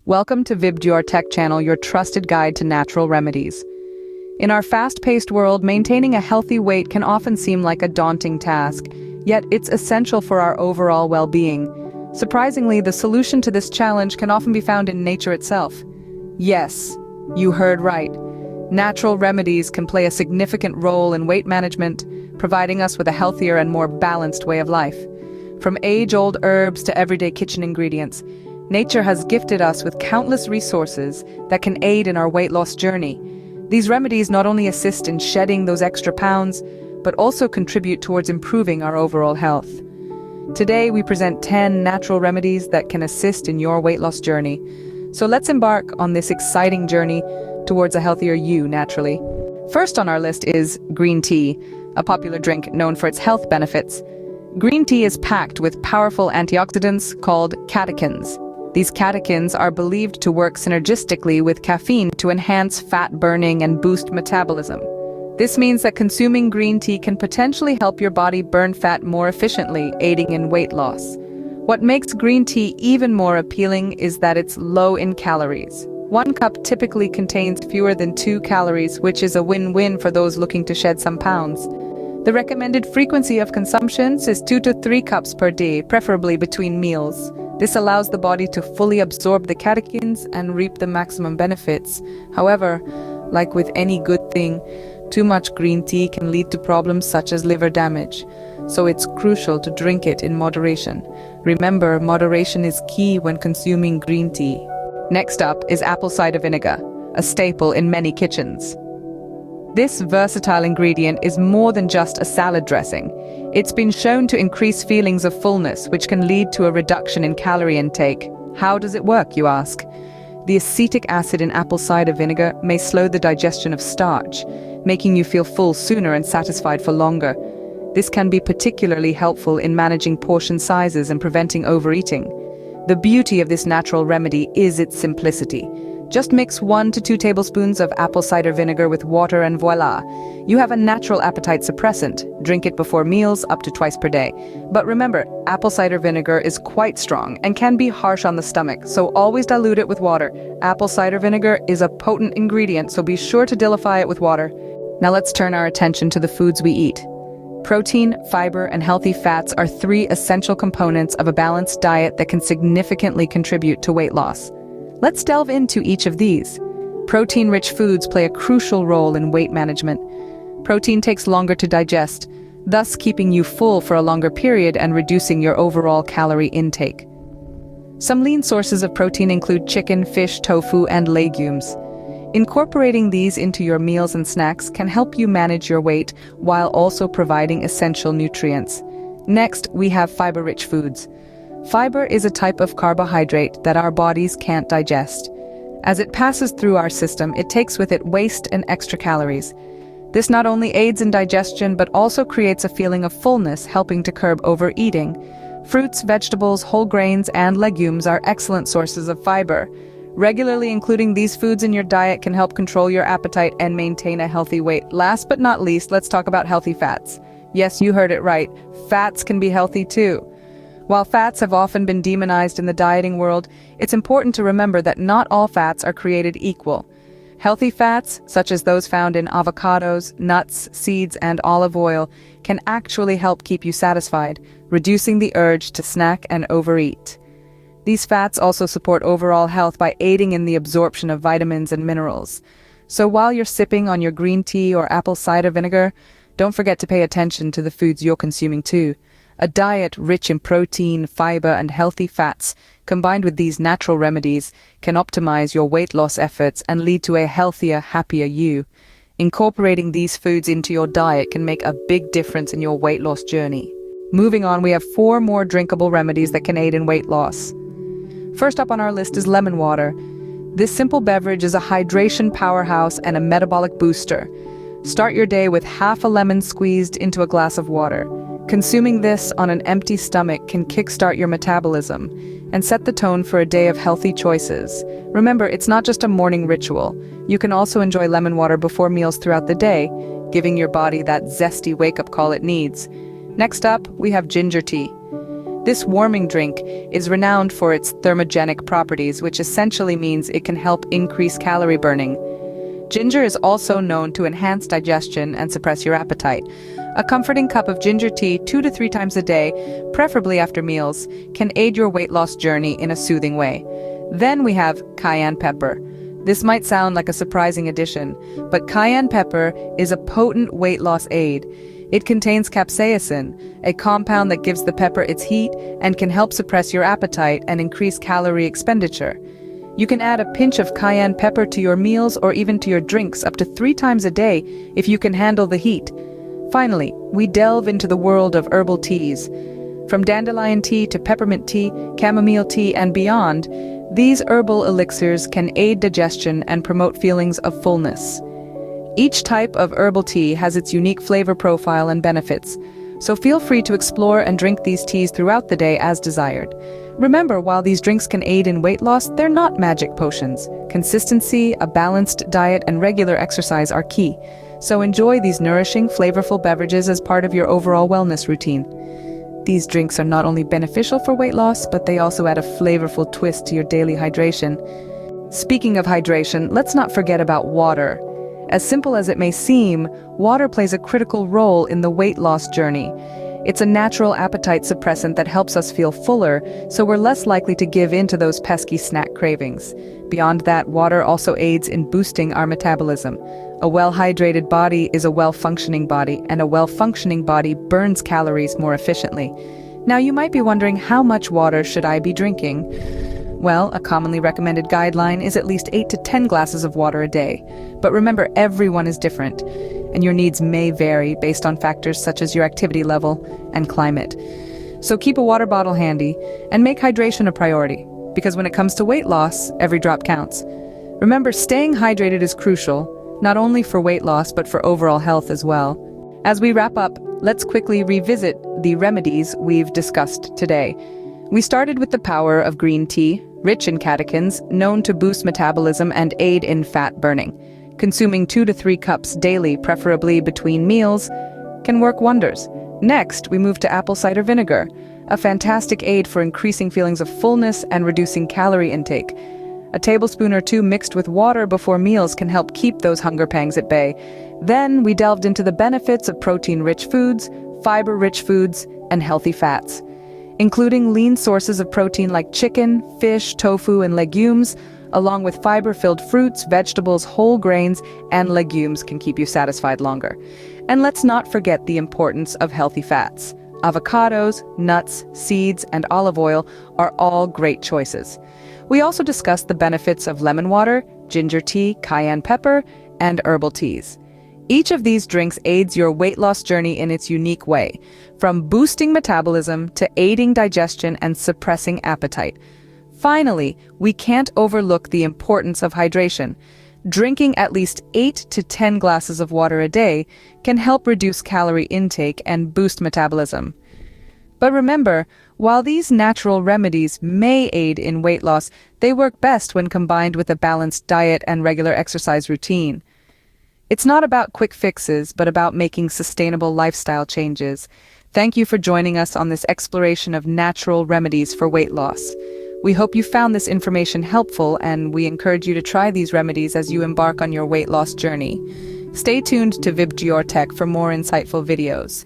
Welcome to VibDure Tech Channel, your trusted guide to natural remedies. In our fast-paced world, maintaining a healthy weight can often seem like a daunting task, yet it's essential for our overall well-being. Surprisingly, the solution to this challenge can often be found in nature itself. Yes, you heard right. Natural remedies can play a significant role in weight management, providing us with a healthier and more balanced way of life. From age-old herbs to everyday kitchen ingredients, nature has gifted us with countless resources that can aid in our weight loss journey. These remedies not only assist in shedding those extra pounds, but also contribute towards improving our overall health. Today, we present 10 natural remedies that can assist in your weight loss journey. So let's embark on this exciting journey towards a healthier you naturally. First on our list is green tea, a popular drink known for its health benefits. Green tea is packed with powerful antioxidants called catechins. These catechins are believed to work synergistically with caffeine to enhance fat burning and boost metabolism. This means that consuming green tea can potentially help your body burn fat more efficiently, aiding in weight loss. What makes green tea even more appealing is that it's low in calories. 1 cup typically contains fewer than 2 calories, which is a win-win for those looking to shed some pounds. The recommended frequency of consumptions is 2 to 3 cups per day, preferably between meals. This allows the body to fully absorb the catechins and reap the maximum benefits. However, like with any good thing, too much green tea can lead to problems such as liver damage. So it's crucial to drink it in moderation. Remember, moderation is key when consuming green tea. Next up is apple cider vinegar, a staple in many kitchens. This versatile ingredient is more than just a salad dressing. It's been shown to increase feelings of fullness, which can lead to a reduction in calorie intake. How does it work, you ask? The acetic acid in apple cider vinegar may slow the digestion of starch, making you feel full sooner and satisfied for longer. This can be particularly helpful in managing portion sizes and preventing overeating. The beauty of this natural remedy is its simplicity. Just mix 1 to 2 tablespoons of apple cider vinegar with water and voila! You have a natural appetite suppressant. Drink it before meals up to twice per day. But remember, apple cider vinegar is quite strong and can be harsh on the stomach, so always dilute it with water. Apple cider vinegar is a potent ingredient, so be sure to dilify it with water. Now let's turn our attention to the foods we eat. Protein, fiber, and healthy fats are 3 essential components of a balanced diet that can significantly contribute to weight loss. Let's delve into each of these. Protein-rich foods play a crucial role in weight management. Protein takes longer to digest, thus keeping you full for a longer period and reducing your overall calorie intake. Some lean sources of protein include chicken, fish, tofu, and legumes. Incorporating these into your meals and snacks can help you manage your weight while also providing essential nutrients. Next, we have fiber-rich foods. Fiber is a type of carbohydrate that our bodies can't digest. As it passes through our system, it takes with it waste and extra calories. This not only aids in digestion, but also creates a feeling of fullness, helping to curb overeating. Fruits, vegetables, whole grains, and legumes are excellent sources of fiber. Regularly including these foods in your diet can help control your appetite and maintain a healthy weight. Last but not least, let's talk about healthy fats. Yes, you heard it right. Fats can be healthy too. While fats have often been demonized in the dieting world, it's important to remember that not all fats are created equal. Healthy fats, such as those found in avocados, nuts, seeds, and olive oil, can actually help keep you satisfied, reducing the urge to snack and overeat. These fats also support overall health by aiding in the absorption of vitamins and minerals. So while you're sipping on your green tea or apple cider vinegar, don't forget to pay attention to the foods you're consuming too. A diet rich in protein, fiber, and healthy fats, combined with these natural remedies, can optimize your weight loss efforts and lead to a healthier, happier you. Incorporating these foods into your diet can make a big difference in your weight loss journey. Moving on, we have 4 more drinkable remedies that can aid in weight loss. First up on our list is lemon water. This simple beverage is a hydration powerhouse and a metabolic booster. Start your day with half a lemon squeezed into a glass of water. Consuming this on an empty stomach can kickstart your metabolism and set the tone for a day of healthy choices. Remember, it's not just a morning ritual. You can also enjoy lemon water before meals throughout the day, giving your body that zesty wake-up call it needs. Next up, we have ginger tea. This warming drink is renowned for its thermogenic properties, which essentially means it can help increase calorie burning. Ginger is also known to enhance digestion and suppress your appetite. A comforting cup of ginger tea 2 to 3 times a day, preferably after meals, can aid your weight loss journey in a soothing way. Then we have cayenne pepper. This might sound like a surprising addition, but cayenne pepper is a potent weight loss aid. It contains capsaicin, a compound that gives the pepper its heat and can help suppress your appetite and increase calorie expenditure. You can add a pinch of cayenne pepper to your meals or even to your drinks up to 3 times a day if you can handle the heat. Finally, we delve into the world of herbal teas. From dandelion tea to peppermint tea, chamomile tea, and beyond, these herbal elixirs can aid digestion and promote feelings of fullness. Each type of herbal tea has its unique flavor profile and benefits, so feel free to explore and drink these teas throughout the day as desired. Remember, while these drinks can aid in weight loss, they're not magic potions. Consistency, a balanced diet, and regular exercise are key. So enjoy these nourishing, flavorful beverages as part of your overall wellness routine. These drinks are not only beneficial for weight loss, but they also add a flavorful twist to your daily hydration. Speaking of hydration, let's not forget about water. As simple as it may seem, water plays a critical role in the weight loss journey. It's a natural appetite suppressant that helps us feel fuller, so we're less likely to give in to those pesky snack cravings. Beyond that, water also aids in boosting our metabolism. A well-hydrated body is a well-functioning body, and a well-functioning body burns calories more efficiently. Now, you might be wondering, how much water should I be drinking? Well, a commonly recommended guideline is at least 8 to 10 glasses of water a day. But remember, everyone is different, and your needs may vary based on factors such as your activity level and climate. So keep a water bottle handy and make hydration a priority, because when it comes to weight loss, every drop counts. Remember, staying hydrated is crucial, not only for weight loss but for overall health as well. As we wrap up, let's quickly revisit the remedies we've discussed today. We started with the power of green tea, rich in catechins, known to boost metabolism and aid in fat burning. Consuming 2 to 3 cups daily, preferably between meals, can work wonders. Next, we move to apple cider vinegar, a fantastic aid for increasing feelings of fullness and reducing calorie intake. A tablespoon or 2 mixed with water before meals can help keep those hunger pangs at bay. Then we delved into the benefits of protein-rich foods, fiber-rich foods, and healthy fats. Including lean sources of protein like chicken, fish, tofu, and legumes, along with fiber-filled fruits, vegetables, whole grains, and legumes can keep you satisfied longer. And let's not forget the importance of healthy fats. Avocados, nuts, seeds, and olive oil are all great choices. We also discussed the benefits of lemon water, ginger tea, cayenne pepper, and herbal teas. Each of these drinks aids your weight loss journey in its unique way, from boosting metabolism to aiding digestion and suppressing appetite. Finally, we can't overlook the importance of hydration. Drinking at least 8 to 10 glasses of water a day can help reduce calorie intake and boost metabolism. But remember, while these natural remedies may aid in weight loss, they work best when combined with a balanced diet and regular exercise routine. It's not about quick fixes, but about making sustainable lifestyle changes. Thank you for joining us on this exploration of natural remedies for weight loss. We hope you found this information helpful, and we encourage you to try these remedies as you embark on your weight loss journey. Stay tuned to VibGeoTech for more insightful videos.